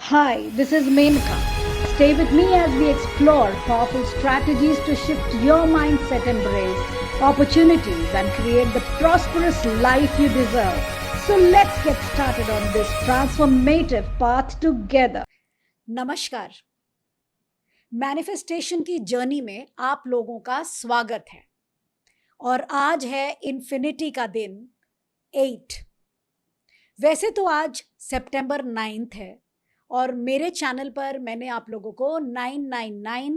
Hi, this is Menka. Stay with me as we explore powerful strategies to shift your mindset, embrace opportunities, and create the prosperous life you deserve. So let's get started on this transformative path together. नमस्कार। Manifestation की journey में आप लोगों का स्वागत है और आज है इन्फिनिटी का दिन 8। वैसे तो आज सितंबर 9 है और मेरे चैनल पर मैंने आप लोगों को 999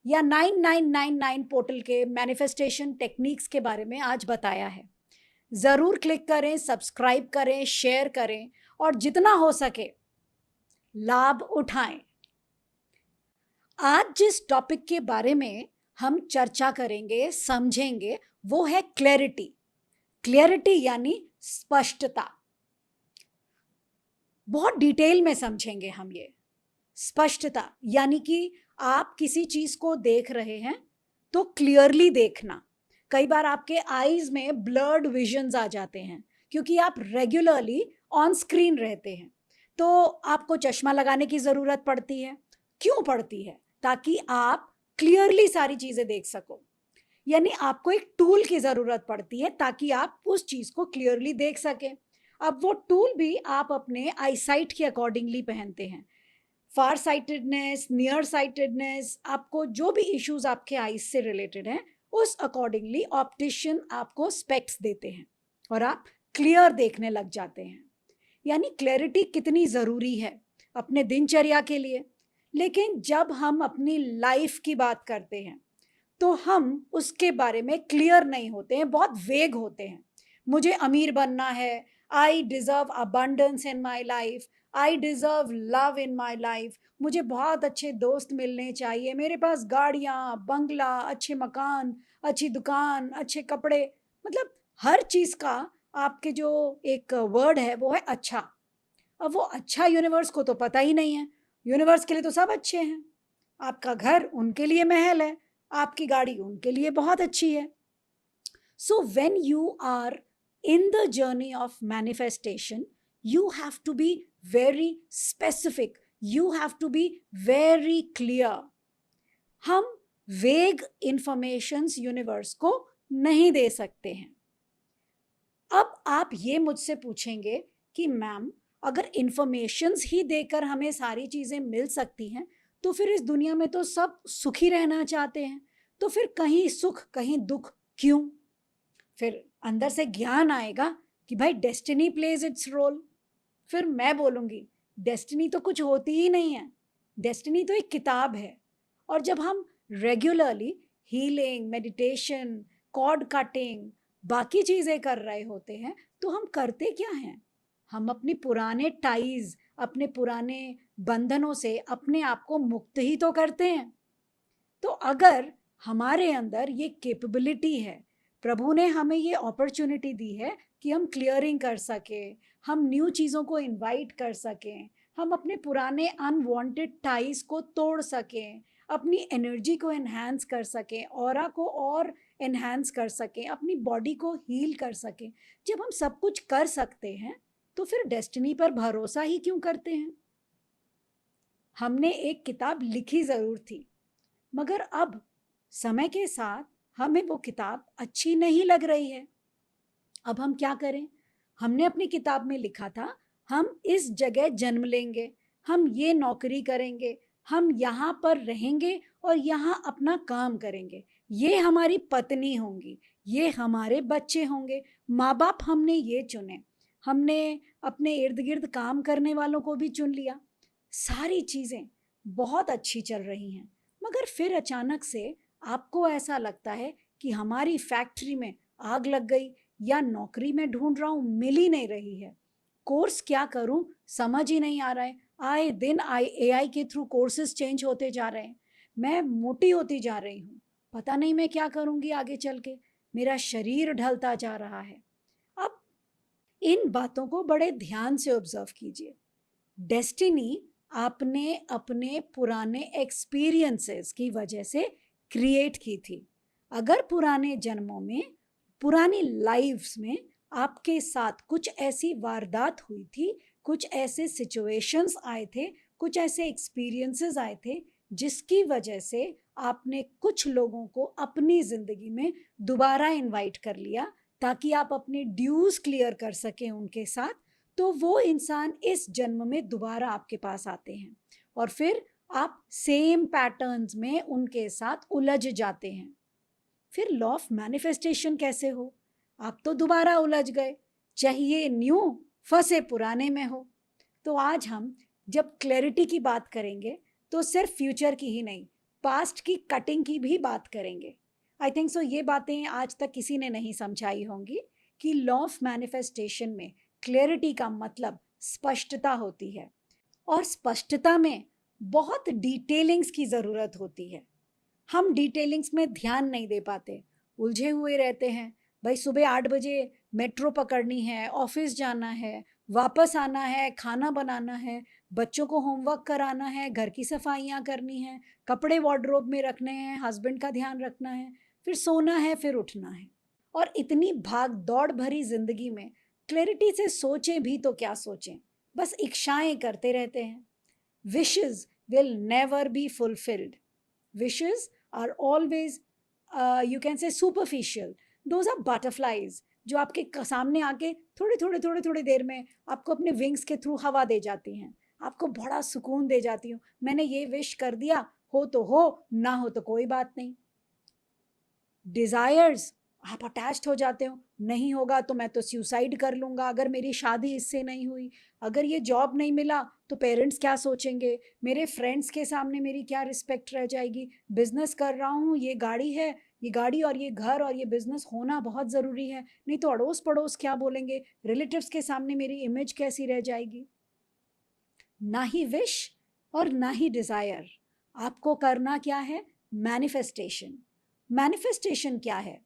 या 9999 पोर्टल के मैनिफेस्टेशन टेक्निक्स के बारे में आज बताया है। ज़रूर क्लिक करें, सब्सक्राइब करें, शेयर करें और जितना हो सके लाभ उठाएं। आज जिस टॉपिक के बारे में हम चर्चा करेंगे, समझेंगे, वो है क्लैरिटी। क्लैरिटी यानी स्पष्टता। बहुत डिटेल में समझेंगे हम ये। स्पष्टता यानी कि आप किसी चीज को देख रहे हैं तो क्लियरली देखना। कई बार आपके आईज में ब्लर्ड विजन्स आ जाते हैं क्योंकि आप रेगुलरली ऑन स्क्रीन रहते हैं, तो आपको चश्मा लगाने की जरूरत पड़ती है। क्यों पड़ती है? ताकि आप क्लियरली सारी चीजें देख सको। यानी आपको एक टूल की जरूरत पड़ती है ताकि आप उस चीज को क्लियरली देख सकें। अब वो टूल भी आप अपने आईसाइट के अकॉर्डिंगली पहनते हैं। फार साइटेडनेस, नियर साइटेडनेस, आपको जो भी इश्यूज आपके आईज से रिलेटेड हैं उस अकॉर्डिंगली ऑप्टिशियन आपको स्पेक्स देते हैं और आप क्लियर देखने लग जाते हैं। यानी क्लैरिटी कितनी ज़रूरी है अपने दिनचर्या के लिए। लेकिन जब हम अपनी लाइफ की बात करते हैं तो हम उसके बारे में क्लियर नहीं होते हैं, बहुत वेग होते हैं। मुझे अमीर बनना है, I deserve abundance in my life, I deserve love in my life, मुझे बहुत अच्छे दोस्त मिलने चाहिए, मेरे पास गाड़ियाँ, बंगला, अच्छे मकान, अच्छी दुकान, अच्छे कपड़े। मतलब हर चीज़ का आपके जो एक वर्ड है वो है अच्छा। अब वो अच्छा यूनिवर्स को तो पता ही नहीं है। यूनिवर्स के लिए तो सब अच्छे हैं। आपका घर उनके लिए महल है, आपकी गाड़ी उनके लिए बहुत अच्छी है। So when you are in the journey of manifestation, you have to be very specific, you have to be very clear. हम वेग इंफॉर्मेशंस यूनिवर्स को नहीं दे सकते हैं। अब आप ये मुझसे पूछेंगे कि मैम, अगर इंफॉर्मेशंस ही देकर हमें सारी चीजें मिल सकती हैं तो फिर इस दुनिया में तो सब सुखी रहना चाहते हैं, तो फिर कहीं सुख कहीं दुख क्यों? फिर अंदर से ज्ञान आएगा कि भाई डेस्टिनी प्लेज इट्स रोल। फिर मैं बोलूँगी डेस्टिनी तो कुछ होती ही नहीं है, डेस्टिनी तो एक किताब है। और जब हम regularly healing, meditation, cord cutting, बाकी चीज़ें कर रहे होते हैं तो हम करते क्या हैं? हम अपने पुराने टाइज, अपने पुराने बंधनों से अपने आप को मुक्त ही तो करते हैं। तो अगर हमारे अंदर ये कैपेबिलिटी है, प्रभु ने हमें ये अपॉर्चुनिटी दी है कि हम क्लियरिंग कर सकें, हम न्यू चीज़ों को इनवाइट कर सकें, हम अपने पुराने अनवांटेड टाइज को तोड़ सकें, अपनी एनर्जी को एनहांस कर सकें, ऑरा को और एनहांस कर सकें, अपनी बॉडी को हील कर सकें। जब हम सब कुछ कर सकते हैं तो फिर डेस्टिनी पर भरोसा ही क्यों करते हैं? हमने एक किताब लिखी ज़रूर थी, मगर अब समय के साथ हमें वो किताब अच्छी नहीं लग रही है। अब हम क्या करें? हमने अपनी किताब में लिखा था हम इस जगह जन्म लेंगे, हम ये नौकरी करेंगे, हम यहाँ पर रहेंगे और यहाँ अपना काम करेंगे, ये हमारी पत्नी होंगी, ये हमारे बच्चे होंगे। माँ बाप हमने ये चुने, हमने अपने इर्द गिर्द काम करने वालों को भी चुन लिया। सारी चीज़ें बहुत अच्छी चल रही हैं, मगर फिर अचानक से आपको ऐसा लगता है कि हमारी फैक्ट्री में आग लग गई या नौकरी में ढूंढ रहा हूँ, मिल ही नहीं रही है, कोर्स क्या करूँ समझ ही नहीं आ रहा है। आए दिन एआई के थ्रू कोर्सेज चेंज होते जा रहे हैं, मैं मोटी होती जा रही हूँ, पता नहीं मैं क्या करूँगी आगे चल के, मेरा शरीर ढलता जा रहा है। अब इन बातों को बड़े ध्यान से ऑब्जर्व कीजिए। डेस्टिनी आपने अपने पुराने एक्सपीरियंसेस की वजह से क्रिएट की थी। अगर पुराने जन्मों में, पुरानी लाइफ्स में आपके साथ कुछ ऐसी वारदात हुई थी, कुछ ऐसे सिचुएशंस आए थे, कुछ ऐसे एक्सपीरियंसेस आए थे जिसकी वजह से आपने कुछ लोगों को अपनी ज़िंदगी में दोबारा इनवाइट कर लिया ताकि आप अपने ड्यूज क्लियर कर सकें उनके साथ। तो वो इंसान इस जन्म में दोबारा आपके पास आते हैं और फिर आप सेम पैटर्न्स में उनके साथ उलझ जाते हैं। फिर लॉ ऑफ मैनिफेस्टेशन कैसे हो? आप तो दोबारा उलझ गए, चाहिए न्यू, फंसे पुराने में हो। तो आज हम जब क्लैरिटी की बात करेंगे तो सिर्फ फ्यूचर की ही नहीं, पास्ट की कटिंग की भी बात करेंगे। आई थिंक सो ये बातें आज तक किसी ने नहीं समझाई होंगी कि लॉ ऑफ मैनिफेस्टेशन में क्लैरिटी का मतलब स्पष्टता होती है और स्पष्टता में बहुत डिटेलिंग्स की ज़रूरत होती है। हम डिटेलिंग्स में ध्यान नहीं दे पाते, उलझे हुए रहते हैं। भाई सुबह 8 बजे मेट्रो पकड़नी है, ऑफिस जाना है, वापस आना है, खाना बनाना है, बच्चों को होमवर्क कराना है, घर की सफाइयाँ करनी है, कपड़े वार्डरोब में रखने हैं, हस्बैंड का ध्यान रखना है, फिर सोना है, फिर उठना है। और इतनी भाग दौड़ भरी जिंदगी में क्लैरिटी से सोचें भी तो क्या सोचें, बस इच्छाएं करते रहते हैं। Wishes will never be fulfilled. Wishes are always you can say superficial. Those are butterflies जो आपके सामने आके थोड़ी देर में आपको अपने विंग्स के थ्रू हवा दे जाती हैं, आपको बड़ा सुकून दे जाती हूँ, मैंने ये विश कर दिया, हो तो हो, ना हो तो कोई बात नहीं। डिजायर्स, आप अटैच्ड हो जाते हो, नहीं होगा तो मैं तो सुसाइड कर लूँगा अगर मेरी शादी इससे नहीं हुई, अगर ये जॉब नहीं मिला तो पेरेंट्स क्या सोचेंगे, मेरे फ्रेंड्स के सामने मेरी क्या रिस्पेक्ट रह जाएगी, बिजनेस कर रहा हूँ, ये गाड़ी है, ये गाड़ी और ये घर और ये बिजनेस होना बहुत ज़रूरी है, नहीं तो अड़ोस पड़ोस क्या बोलेंगे, रिलेटिव्स के सामने मेरी इमेज कैसी रह जाएगी। ना ही विश और ना ही डिज़ायर, आपको करना क्या है? मैनिफेस्टेशन। मैनिफेस्टेशन क्या है?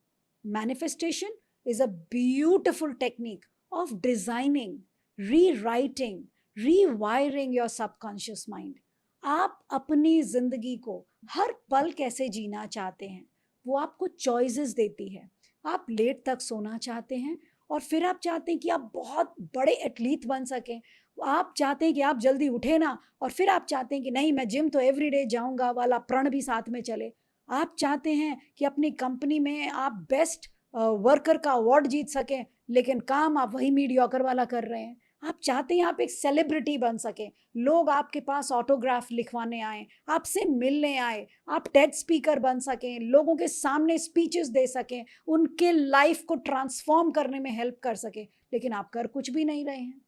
Manifestation is a beautiful technique of designing, rewriting, rewiring your subconscious mind. आप अपनी जिंदगी को हर पल कैसे जीना चाहते हैं वो आपको चॉइसेस देती है। आप लेट तक सोना चाहते हैं और फिर आप चाहते हैं कि आप बहुत बड़े एथलीट बन सकें, आप चाहते हैं कि आप जल्दी उठे ना, और फिर आप चाहते हैं कि नहीं मैं जिम तो एवरीडे जाऊंगा वाला प्रण भी साथ में चले। आप चाहते हैं कि अपनी कंपनी में आप बेस्ट वर्कर का अवार्ड जीत सकें, लेकिन काम आप वही मीडियोकर वाला कर रहे हैं। आप चाहते हैं आप एक सेलिब्रिटी बन सकें, लोग आपके पास ऑटोग्राफ लिखवाने आए, आपसे मिलने आए, आप टेड स्पीकर बन सकें, लोगों के सामने स्पीचेस दे सकें, उनके लाइफ को ट्रांसफॉर्म करने में हेल्प कर सकें, लेकिन आप कर कुछ भी नहीं रहे हैं।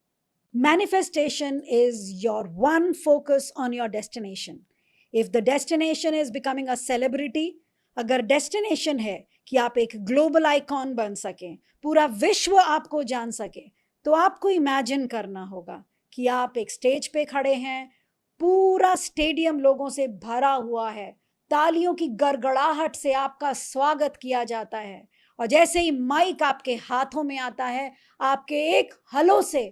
Manifestation is your one focus on your destination. If the destination is becoming a celebrity, अगर destination है कि आप एक global icon बन सकें, पूरा विश्व आपको जान सके, तो आपको imagine करना होगा कि आप एक स्टेज पे खड़े हैं, पूरा स्टेडियम लोगों से भरा हुआ है, तालियों की गड़गड़ाहट से आपका स्वागत किया जाता है, और जैसे ही माइक आपके हाथों में आता है, आपके एक हलो से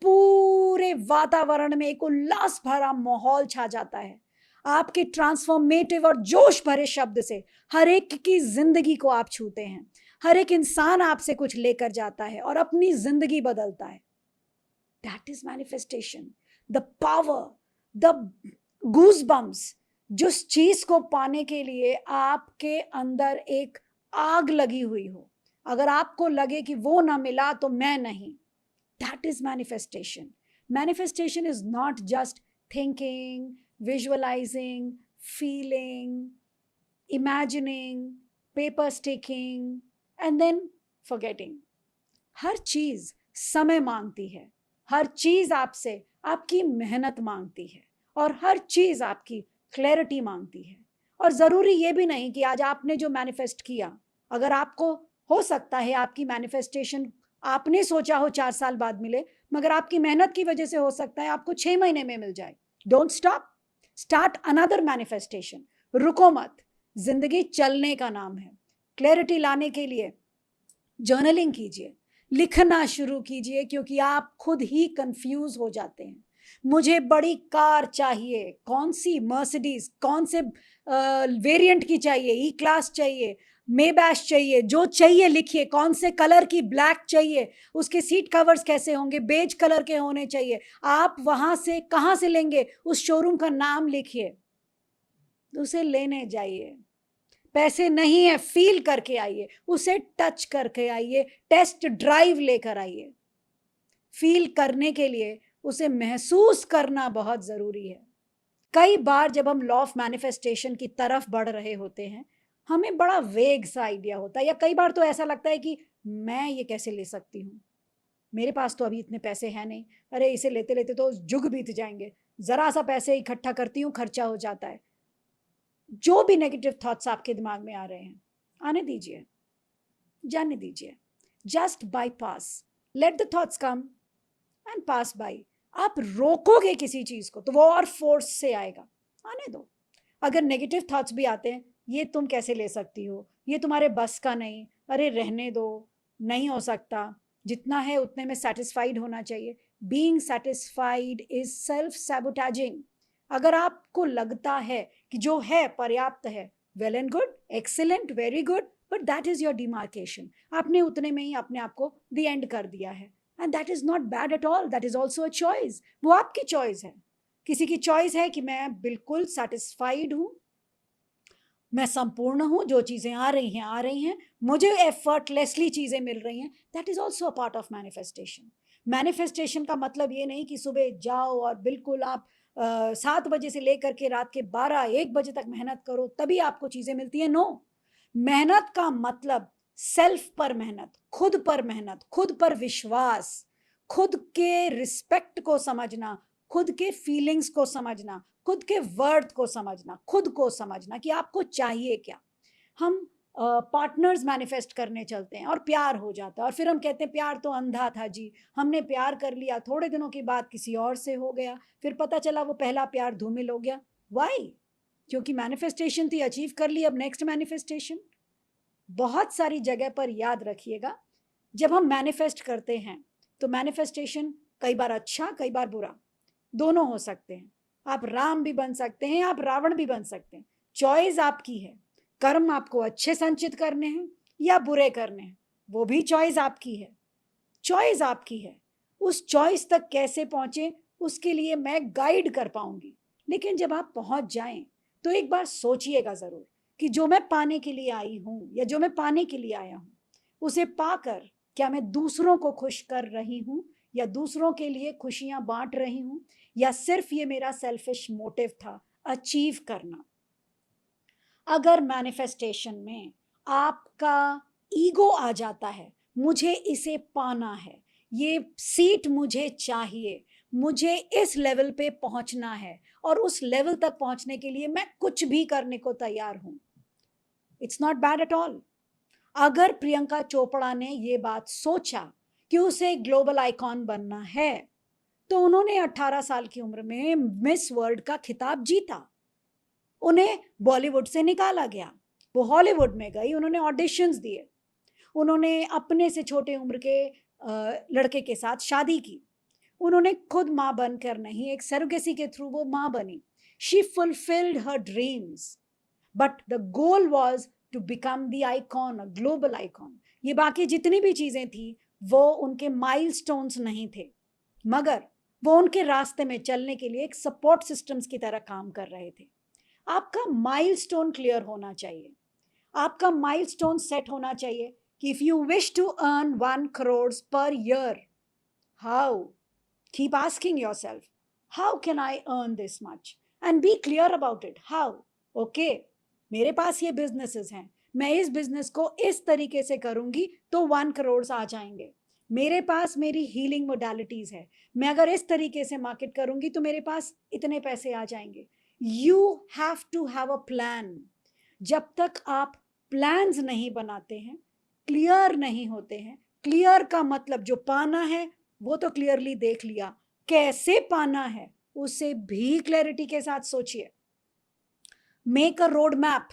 पूरे वातावरण में एक उल्लास भरा माहौल छा जाता है। आपके ट्रांसफॉर्मेटिव और जोश भरे शब्द से हर एक की जिंदगी को आप छूते हैं, हर एक इंसान आपसे कुछ लेकर जाता है और अपनी जिंदगी बदलता है। That is manifestation, the power, the goose bumps, जिस चीज को पाने के लिए आपके अंदर एक आग लगी हुई हो, अगर आपको लगे कि वो ना मिला तो मैं नहीं, that is manifestation. Manifestation is not just thinking, visualizing, feeling, imagining, paper sticking, and then forgetting. हर चीज समय मांगती है, हर चीज आपसे आपकी मेहनत मांगती है, और हर चीज आपकी क्लैरिटी मांगती है। और जरूरी ये भी नहीं कि आज आपने जो मैनिफेस्ट किया, अगर आपको हो सकता है आपकी मैनिफेस्टेशन आपने सोचा हो 4 साल बाद मिले, मगर आपकी मेहनत की वजह से हो सकता है आपको 6 महीने में मिल जाए। Don't stop, start another manifestation. रुको मत, जिंदगी चलने का नाम है। क्लैरिटी लाने के लिए जर्नलिंग कीजिए, लिखना शुरू कीजिए, क्योंकि आप खुद ही कंफ्यूज हो जाते हैं। मुझे बड़ी कार चाहिए, कौन सी मर्सिडीज, कौन से वेरिएंट की चाहिए, ई क्लास चाहिए, मेबैश चाहिए, जो चाहिए लिखिए, कौन से कलर की ब्लैक चाहिए, उसके सीट कवर्स कैसे होंगे, बेज कलर के होने चाहिए, आप वहां से कहां से लेंगे, उस शोरूम का नाम लिखिए, उसे लेने जाइए। पैसे नहीं है, फील करके आइए, उसे टच करके आइए, टेस्ट ड्राइव लेकर आइए। फील करने के लिए उसे महसूस करना बहुत जरूरी है। कई बार जब हम लॉ ऑफ मैनिफेस्टेशन की तरफ बढ़ रहे होते हैं, हमें बड़ा वेग सा आइडिया होता है, या कई बार तो ऐसा लगता है कि मैं ये कैसे ले सकती हूँ, मेरे पास तो अभी इतने पैसे हैं नहीं, अरे इसे लेते लेते तो जुग बीत जाएंगे, जरा सा पैसे इकट्ठा करती हूँ खर्चा हो जाता है। जो भी नेगेटिव थॉट्स आपके दिमाग में आ रहे हैं, आने दीजिए, जाने दीजिए, just bypass, let the thoughts come and pass by. आप रोकोगे किसी चीज को तो वो और फोर्स से आएगा, आने दो। अगर नेगेटिव थॉट्स भी आते हैं, ये तुम कैसे ले सकती हो, ये तुम्हारे बस का नहीं, अरे रहने दो, नहीं हो सकता, जितना है उतने में सेटिस्फाइड होना चाहिए। Being satisfied is self sabotaging. अगर आपको लगता है कि जो है पर्याप्त है, well and good, excellent, very good, but that is your demarcation. आपने उतने में ही अपने आप को द एंड कर दिया है, and that is not bad at all, that is also a choice. वो आपकी चॉइस है। किसी की चॉइस है कि मैं बिल्कुल सेटिस्फाइड हूं, मैं संपूर्ण हूं, जो चीजें आ रही हैं, मुझे एफर्टलेसली चीजें मिल रही हैं, that is also a part of manifestation. Manifestation का मतलब ये नहीं कि सुबह जाओ और बिल्कुल आप 7 बजे से लेकर के रात के 12-1 बजे तक मेहनत करो तभी आपको चीजें मिलती है। नो, मेहनत का मतलब सेल्फ पर मेहनत, खुद पर मेहनत, खुद पर विश्वास, खुद के रिस्पेक्ट को समझना, खुद के फीलिंग्स को समझना, खुद के वर्थ को समझना, खुद को समझना कि आपको चाहिए क्या। हम पार्टनर्स मैनिफेस्ट करने चलते हैं और प्यार हो जाता है, और फिर हम कहते हैं प्यार तो अंधा था जी, हमने प्यार कर लिया, थोड़े दिनों के बाद किसी और से हो गया, फिर पता चला वो पहला प्यार धूमिल हो गया। वाई? क्योंकि मैनिफेस्टेशन थी, अचीव कर ली, अब नेक्स्ट मैनिफेस्टेशन। बहुत सारी जगह पर याद रखिएगा, जब हम मैनिफेस्ट करते हैं तो मैनिफेस्टेशन कई बार अच्छा, कई बार बुरा, दोनों हो सकते हैं। आप राम भी बन सकते हैं, आप रावण भी बन सकते हैं, चॉइस आपकी है। कर्म आपको अच्छे संचित करने हैं या बुरे करने हैं, वो भी चॉइस आपकी है। चॉइस आपकी है। उस चॉइस तक कैसे पहुंचे, उसके लिए मैं गाइड कर पाऊंगी, लेकिन जब आप पहुंच जाएं तो एक बार सोचिएगा जरूर कि जो मैं पाने के लिए आई हूं या जो मैं पाने के लिए आया हूं, उसे पाकर क्या मैं दूसरों को खुश कर रही हूं, या दूसरों के लिए खुशियां बांट रही हूं, या सिर्फ ये मेरा सेल्फिश मोटिव था अचीव करना। अगर मैनिफेस्टेशन में आपका ईगो आ जाता है, मुझे इसे पाना है, ये सीट मुझे चाहिए, मुझे इस लेवल पे पहुंचना है, और उस लेवल तक पहुंचने के लिए मैं कुछ भी करने को तैयार हूं, it's not bad at all. अगर प्रियंका चोपड़ा ने ये बात सोचा कि उसे ग्लोबल आइकॉन बनना है, तो उन्होंने 18 साल की उम्र में मिस वर्ल्ड का खिताब जीता। उन्हें बॉलीवुड से निकाला गया, वो हॉलीवुड में गई, उन्होंने ऑडिशंस दिए, उन्होंने अपने से छोटे उम्र के लड़के के साथ शादी की, उन्होंने खुद माँ बनकर नहीं, एक सरोगेसी के थ्रू वो माँ बनी। She fulfilled her dreams, but the goal was to become the icon, a global icon. ये बाकी जितनी भी चीजें थी वो उनके माइलस्टोन्स नहीं थे, मगर वो उनके रास्ते में चलने के लिए एक सपोर्ट सिस्टम्स की तरह काम कर रहे थे। आपका माइलस्टोन क्लियर होना चाहिए, आपका माइलस्टोन सेट होना चाहिए कि if you wish to earn 1 crore per year, how? Keep asking yourself, how can I earn this much, and be clear about it. How? Okay, मेरे पास ये बिजनेसेस हैं, मैं इस बिजनेस को इस तरीके से करूंगी तो 1 crore आ जाएंगे। मेरे पास मेरी हीलिंग मोडालिटीज है, मैं अगर इस तरीके से मार्केट करूंगी तो मेरे पास इतने पैसे आ जाएंगे। You have to have a plan. जब तक आप प्लान्स नहीं बनाते हैं, क्लियर नहीं होते हैं, क्लियर का मतलब जो पाना है वो तो क्लियरली देख लिया, कैसे पाना है उसे भी क्लैरिटी के साथ सोचिए। Make a road map,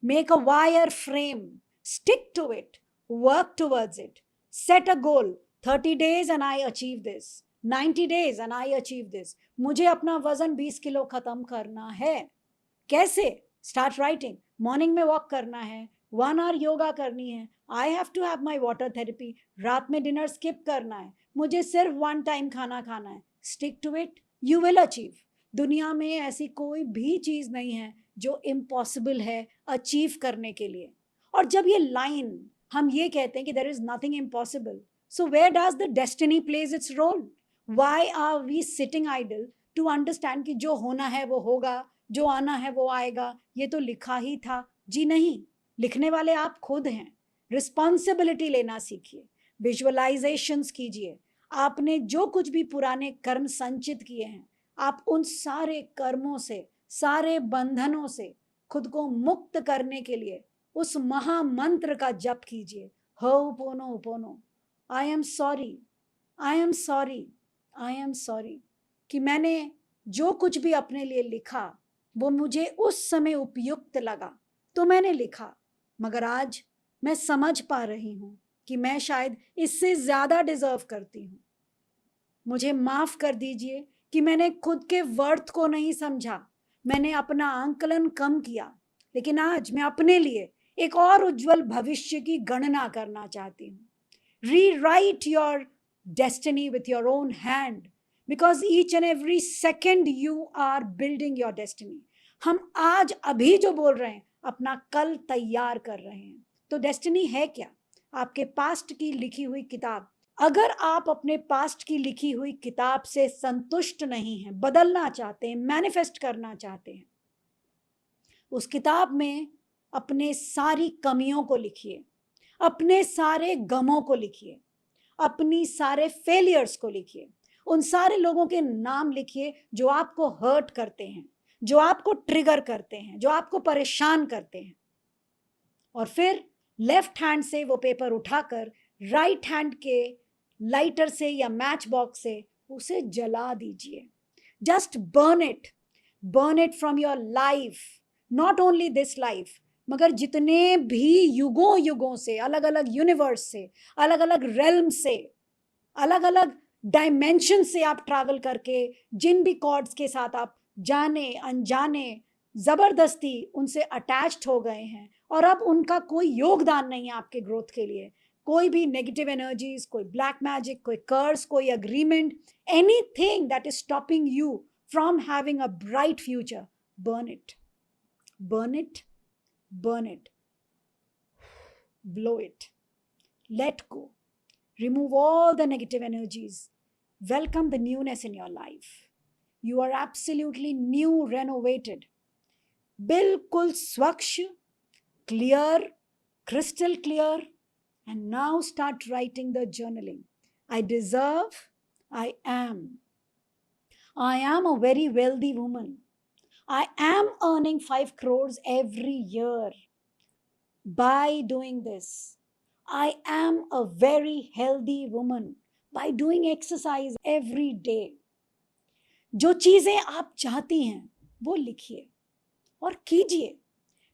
make a wire frame, stick to it, work towards it, set a goal, 30 days and I achieve this, 90 days and I achieve this। मुझे अपना वजन 20 किलो खत्म करना है। कैसे? Start writing. मॉर्निंग में walk करना है, 1 आवर योगा करनी है, I have to have my water therapy, रात में डिनर स्किप करना है, मुझे सिर्फ 1 टाइम खाना खाना है, stick to it, you will achieve. दुनिया में ऐसी कोई भी चीज नहीं है जो इम्पॉसिबल है अचीव करने के लिए। और जब ये लाइन हम ये कहते हैं कि there is nothing impossible, so where does the destiny plays its role? Why are we sitting idle to understand कि जो होना है वो होगा, जो आना है वो आएगा, ये तो लिखा ही था? जी नहीं, लिखने वाले आप खुद हैं। रिस्पॉन्सिबिलिटी लेना सीखिए, विजुअलाइजेशंस कीजिए। आपने जो कुछ भी पुराने कर्म संचित किए हैं, आप उन सारे कर्मों से, सारे बंधनों से खुद को मुक्त करने के लिए उस महामंत्र का जप कीजिए, ho'oponopono. I am sorry, I am sorry, I am sorry कि मैंने जो कुछ भी अपने लिए लिखा वो मुझे उस समय उपयुक्त लगा तो मैंने लिखा, मगर आज मैं समझ पा रही हूं कि मैं शायद इससे ज्यादा डिजर्व करती हूं। मुझे माफ कर दीजिए कि मैंने खुद के वर्थ को नहीं समझा, मैंने अपना आंकलन कम किया, लेकिन आज मैं अपने लिए एक और उज्जवल भविष्य की गणना करना चाहती हूँ। Rewrite your destiny with your own hand, because each and every second you are building your destiny. हम आज अभी जो बोल रहे हैं अपना कल तैयार कर रहे हैं। तो डेस्टिनी है क्या? आपके पास्ट की लिखी हुई किताब। अगर आप अपने पास्ट की लिखी हुई किताब से संतुष्ट नहीं हैं, बदलना चाहते हैं, मैनिफेस्ट करना चाहते हैं, उस किताब में अपने सारी कमियों को लिखिए, अपने सारे गमों को लिखिए, अपनी सारे फेलियर्स को लिखिए, उन सारे लोगों के नाम लिखिए जो आपको हर्ट करते हैं, जो आपको ट्रिगर करते हैं, जो आपको परेशान करते हैं। और फिर लेफ्ट हैंड से वो पेपर उठाकर राइट हैंड के लाइटर से या मैच बॉक्स से उसे जला दीजिए। Just burn it from your life, not only this life, मगर जितने भी युगों युगों से, अलग अलग यूनिवर्स से, अलग अलग रेल्म से, अलग अलग डायमेंशन से आप ट्रैवल करके जिन भी कॉर्ड्स के साथ आप जाने अनजाने जबरदस्ती उनसे अटैच्ड हो गए हैं और अब उनका कोई योगदान नहीं है आपके ग्रोथ के लिए, कोई भी नेगेटिव एनर्जीज, कोई ब्लैक मैजिक, कोई कर्स, कोई agreement, anything that is stopping you from having a bright future, burn it, burn it, burn it, blow it, let go, remove all the negative energies, welcome the newness in your life. You are absolutely new, renovated, बिल्कुल स्वच्छ, clear, crystal clear. And now start writing the journaling. I deserve, I am. I am a very wealthy woman. I am earning 5 crores every year by doing this. I am a very healthy woman by doing exercise every day. जो चीजें आप चाहती हैं वो लिखिए और कीजिए।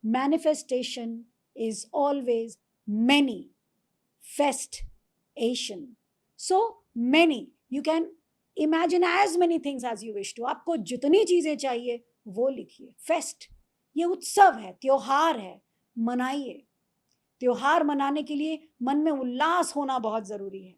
Manifestation is always manifestation. So many, you can imagine as many things as you wish to. आपको जितनी चीजें चाहिए वो लिखिए। फेस्ट, ये उत्सव है, त्योहार है, मनाइए। त्योहार मनाने के लिए मन में उल्लास होना बहुत जरूरी है।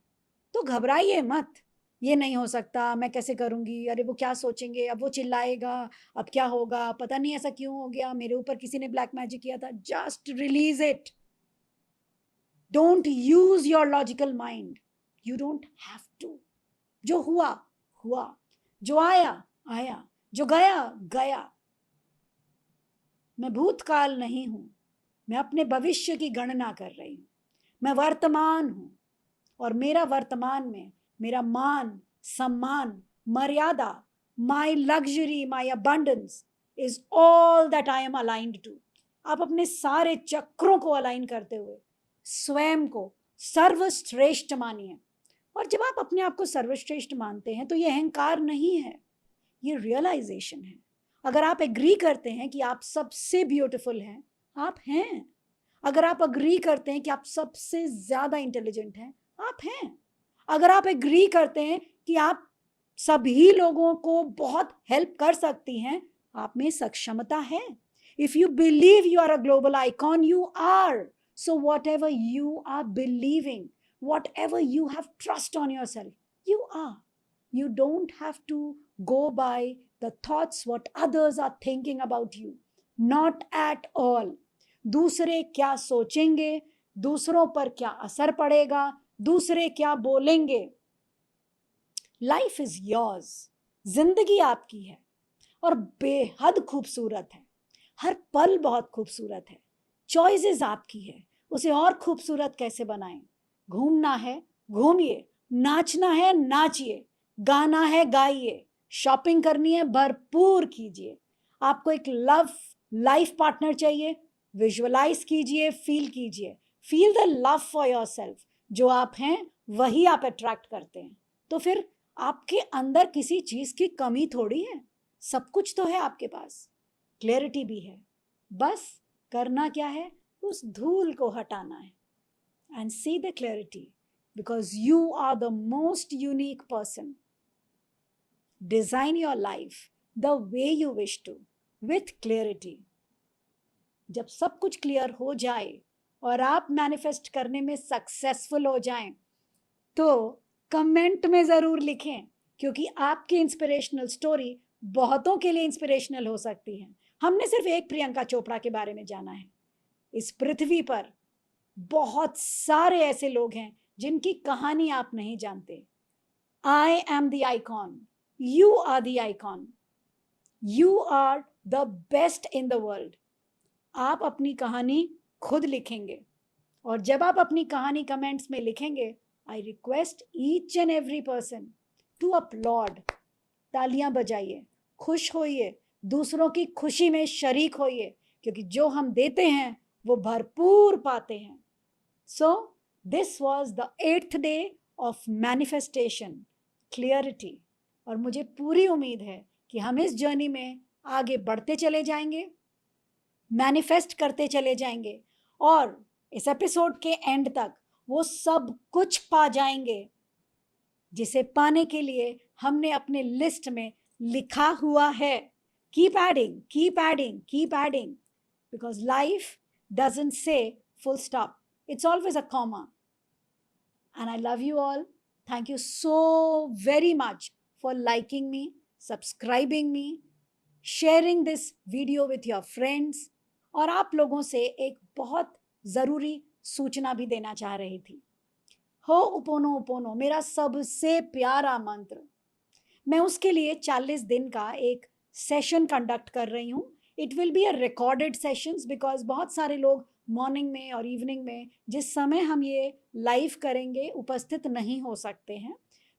तो घबराइए मत, ये नहीं हो सकता, मैं कैसे करूंगी, अरे वो क्या सोचेंगे, अब वो चिल्लाएगा, अब क्या होगा, पता नहीं ऐसा क्यों हो गया, मेरे ऊपर किसी ने ब्लैक मैजिक किया था। Just release it, don't use your logical mind, you don't have to. जो हुआ हुआ, जो आया आया, जो गया गया। मैं भूतकाल नहीं हूं, मैं अपने भविष्य की गणना कर रही हूं। मैं वर्तमान हूं और मेरा वर्तमान में मेरा मान, सम्मान, मर्यादा, my luxury, my abundance is all that I am aligned to. आप अपने सारे चक्रों को अलाइन करते हुए स्वयं को सर्वश्रेष्ठ मानिए। और जब आप अपने आप को सर्वश्रेष्ठ मानते हैं तो ये अहंकार नहीं है, ये रियलाइजेशन है। अगर आप एग्री करते हैं कि आप सबसे ब्यूटीफुल हैं, आप हैं। अगर आप अग्री करते हैं कि आप सबसे ज्यादा इंटेलिजेंट हैं, आप हैं। अगर आप एग्री करते हैं कि आप सभी लोगों को बहुत हेल्प कर सकती हैं, आप में सक्षमता है। If you believe you are a global icon, you are. So whatever you are believing, whatever you have trust on yourself, you are. You don't have to go by the thoughts what others are thinking about you. Not at all. दूसरे क्या सोचेंगे, दूसरों पर क्या असर पड़ेगा, दूसरे क्या बोलेंगे. Life is yours. जिंदगी आपकी है और बेहद खूबसूरत है. हर पल बहुत खूबसूरत है. चॉइसेस आपकी है, उसे और खूबसूरत कैसे बनाएं. घूमना है घूमिए, नाचना है नाचिए, गाना है गाइए, शॉपिंग करनी है भरपूर कीजिए. आपको एक लव लाइफ पार्टनर चाहिए, विजुअलाइज कीजिए, फील कीजिए. Feel the love for yourself. जो आप हैं वही आप अट्रैक्ट करते हैं. तो फिर आपके अंदर किसी चीज की कमी थोड़ी है, सब कुछ तो है आपके पास. क्लैरिटी भी है. बस करना क्या है, उस धूल को हटाना है. And see the clarity, because you are the most unique person. Design your life the way you wish to, with clarity. जब सब कुछ क्लियर हो जाए और आप मैनिफेस्ट करने में सक्सेसफुल हो जाएं, तो कमेंट में जरूर लिखें, क्योंकि आपकी इंस्पिरेशनल स्टोरी बहुतों के लिए इंस्पिरेशनल हो सकती है. हमने सिर्फ एक प्रियंका चोपड़ा के बारे में जाना है. इस पृथ्वी पर बहुत सारे ऐसे लोग हैं जिनकी कहानी आप नहीं जानते. I am the icon, you are the icon, you are the best in the world. आप अपनी कहानी खुद लिखेंगे, और जब आप अपनी कहानी कमेंट्स में लिखेंगे, I request each and every person to applaud. तालियां बजाइए, खुश होइए, दूसरों की खुशी में शरीक होइए, क्योंकि जो हम देते हैं वो भरपूर पाते हैं. So this was the 8th day of manifestation, clarity. और मुझे पूरी उम्मीद है कि हम इस जर्नी में आगे बढ़ते चले जाएंगे, मैनिफेस्ट करते चले जाएंगे, और इस एपिसोड के एंड तक वो सब कुछ पा जाएंगे जिसे पाने के लिए हमने अपने लिस्ट में लिखा हुआ है. Keep adding, keep adding, keep adding, because life doesn't say full stop, it's always a comma. And I love you all. Thank you so very much for liking me, subscribing me, sharing this video with your friends. और आप लोगों से एक बहुत ज़रूरी सूचना भी देना चाह रही थी. हो उपोनो उपोनो मेरा सबसे प्यारा मंत्र. मैं उसके लिए 40 दिन का एक सेशन कंडक्ट कर रही हूँ. It will be a recorded sessions, because बहुत सारे लोग मॉर्निंग में और इवनिंग में, जिस समय हम ये लाइव करेंगे, उपस्थित नहीं हो सकते हैं.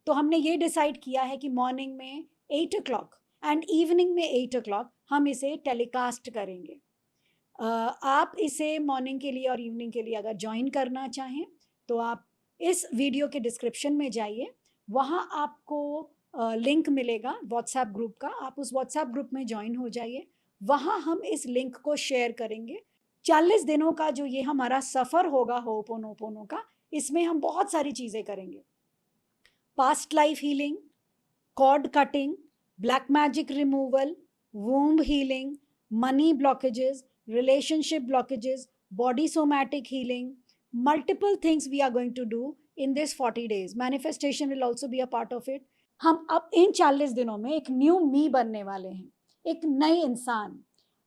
तो हमने ये डिसाइड किया है कि मॉर्निंग में 8 o'clock एंड इवनिंग में 8 o'clock हम इसे टेलीकास्ट करेंगे. आप इसे मॉर्निंग के लिए और इवनिंग के लिए अगर ज्वाइन करना चाहें तो आप इस वीडियो के डिस्क्रिप्शन में जाइए, वहाँ आपको लिंक मिलेगा व्हाट्सएप ग्रुप का. आप उस व्हाट्सएप ग्रुप में ज्वाइन हो जाइए. वहाँ हम इस लिंक को शेयर करेंगे. 40 दिनों का जो ये हमारा सफ़र होगा होपोनोपोनो का, इसमें हम बहुत सारी चीज़ें करेंगे. Past life healing, cord cutting, black magic removal, womb healing, money blockages, relationship blockages, body somatic healing, multiple things we are going to do in this 40 days. Manifestation will also be a part of it. हम अब इन 40 दिनों में एक new मी बनने वाले हैं, एक नए इंसान.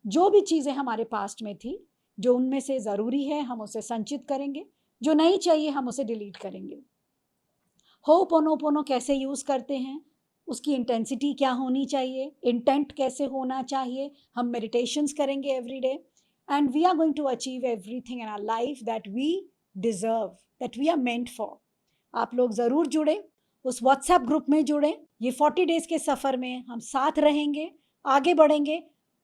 जो भी चीज़ें हमारे पास्ट में थी, जो उनमें से ज़रूरी है, हम उसे संचित करेंगे. जो नहीं चाहिए, हम उसे डिलीट करेंगे. होपोनोपोनो कैसे यूज़ करते हैं, उसकी इंटेंसिटी क्या होनी चाहिए, इंटेंट कैसे होना चाहिए, हम मेडिटेशंस करेंगे every day. And we are going to achieve everything in our life that we deserve, that we are meant for. आप लोग ज़रूर जुड़े, उस व्हाट्सएप ग्रुप में जुड़ें. ये 40 डेज़ के सफ़र में हम साथ रहेंगे, आगे बढ़ेंगे.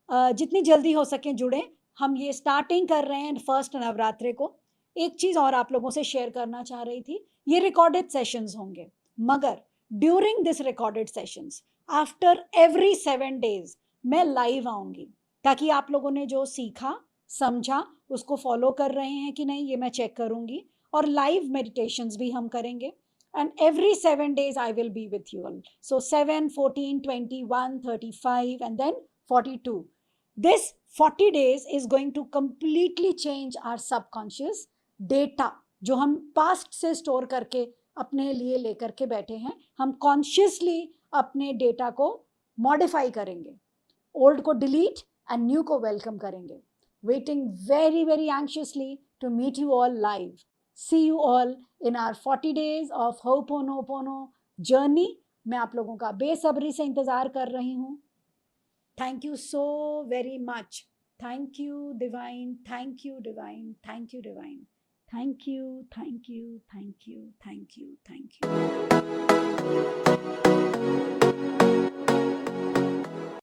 जितनी जल्दी हो सके जुड़ें. हम ये स्टार्टिंग कर रहे हैं फर्स्ट नवरात्रे को. एक चीज़ और आप लोगों से शेयर करना चाह रही थी, ये रिकॉर्डेड सेशंस होंगे, मगर during this recorded sessions after every 7 days मैं लाइव आऊँगी, ताकि आप लोगों ने जो सीखा समझा उसको फॉलो कर रहे हैं कि नहीं, ये मैं चेक करूँगी. और लाइव मेडिटेशंस भी हम करेंगे. And every 7 days I will be with you all. So 7, 14, 21, 35 and then 42. This 40 days is going to completely change our subconscious data जो हम पास्ट से स्टोर करके अपने लिए लेकर के बैठे हैं, हम कॉन्शियसली अपने डेटा को मॉडिफाई करेंगे, ओल्ड को डिलीट एंड न्यू को वेलकम करेंगे. Waiting very very anxiously to meet you all live. See you all in our 40 days of ho'oponopono journey. मैं आप लोगों का बेसब्री से इंतजार कर रही हूँ. Thank you so very much. Thank you, Divine. Thank you, Divine. Thank you, Divine. Thank you, thank you, thank you, thank you, thank you.